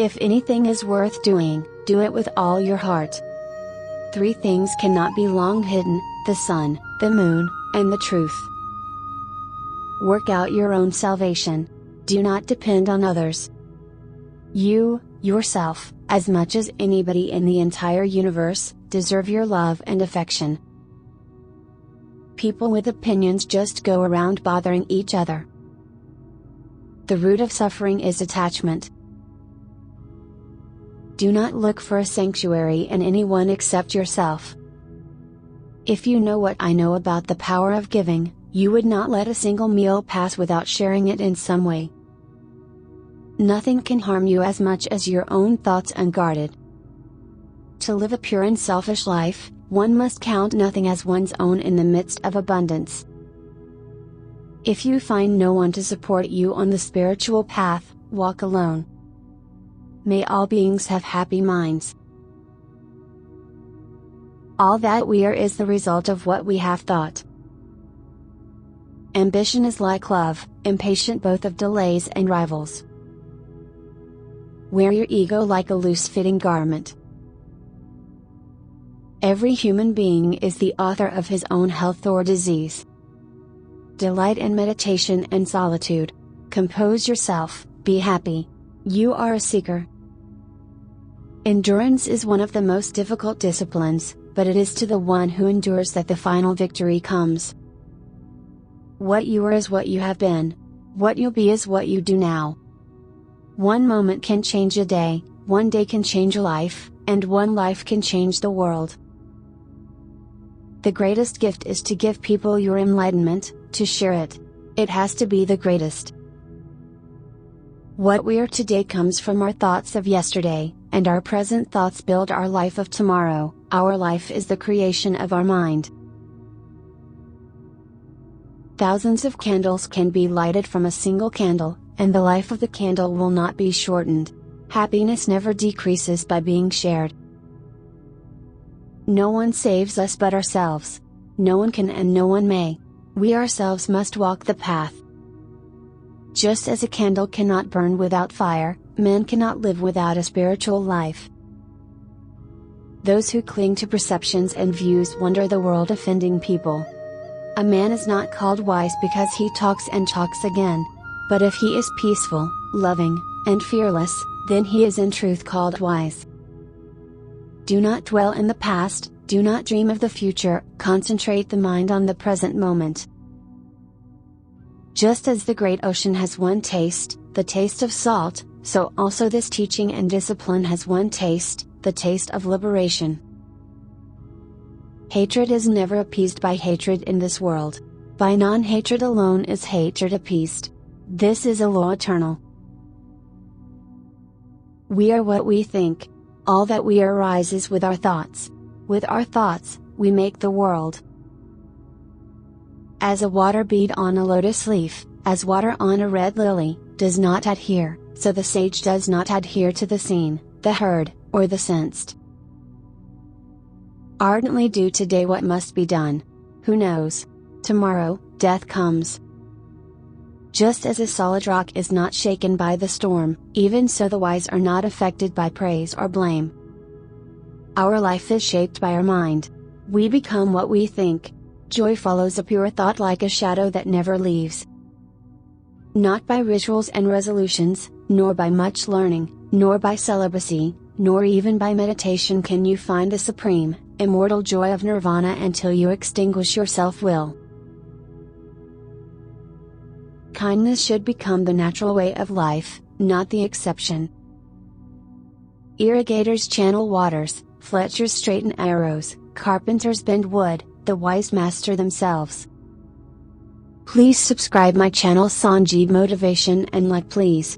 If anything is worth doing, do it with all your heart. 3 things cannot be long hidden: the sun, the moon, and the truth. Work out your own salvation. Do not depend on others. You, yourself, as much as anybody in the entire universe, deserve your love and affection. People with opinions just go around bothering each other. The root of suffering is attachment. Do not look for a sanctuary in anyone except yourself. If you know what I know about the power of giving, you would not let a single meal pass without sharing it in some way. Nothing can harm you as much as your own thoughts unguarded. To live a pure and selfish life, one must count nothing as one's own in the midst of abundance. If you find no one to support you on the spiritual path, walk alone. May all beings have happy minds. All that we are is the result of what we have thought. Ambition is like love, impatient both of delays and rivals. Wear your ego like a loose-fitting garment. Every human being is the author of his own health or disease. Delight in meditation and solitude. Compose yourself, be happy. You are a seeker. Endurance is one of the most difficult disciplines, but it is to the one who endures that the final victory comes. What you are is what you have been. What you'll be is what you do now. One moment can change a day, one day can change a life, and one life can change the world. The greatest gift is to give people your enlightenment, to share it. It has to be the greatest. What we are today comes from our thoughts of yesterday, and our present thoughts build our life of tomorrow. Our life is the creation of our mind. Thousands of candles can be lighted from a single candle, and the life of the candle will not be shortened. Happiness never decreases by being shared. No one saves us but ourselves. No one can and no one may. We ourselves must walk the path. Just as a candle cannot burn without fire, man cannot live without a spiritual life. Those who cling to perceptions and views wander the world offending people. A man is not called wise because he talks and talks again. But if he is peaceful, loving, and fearless, then he is in truth called wise. Do not dwell in the past, do not dream of the future, concentrate the mind on the present moment. Just as the great ocean has one taste, the taste of salt, so also this teaching and discipline has one taste, the taste of liberation. Hatred is never appeased by hatred in this world. By non-hatred alone is hatred appeased. This is a law eternal. We are what we think. All that we are arises with our thoughts. With our thoughts, we make the world. As a water bead on a lotus leaf, as water on a red lily, does not adhere, so the sage does not adhere to the seen, the heard, or the sensed. Ardently do today what must be done. Who knows? Tomorrow, death comes. Just as a solid rock is not shaken by the storm, even so the wise are not affected by praise or blame. Our life is shaped by our mind. We become what we think. Joy follows a pure thought like a shadow that never leaves. Not by rituals and resolutions, nor by much learning, nor by celibacy, nor even by meditation can you find the supreme, immortal joy of nirvana until you extinguish your self-will. Kindness should become the natural way of life, not the exception. Irrigators channel waters, fletchers straighten arrows, carpenters bend wood, the wise master themselves. Please subscribe my channel Sanjib Motivation and like please.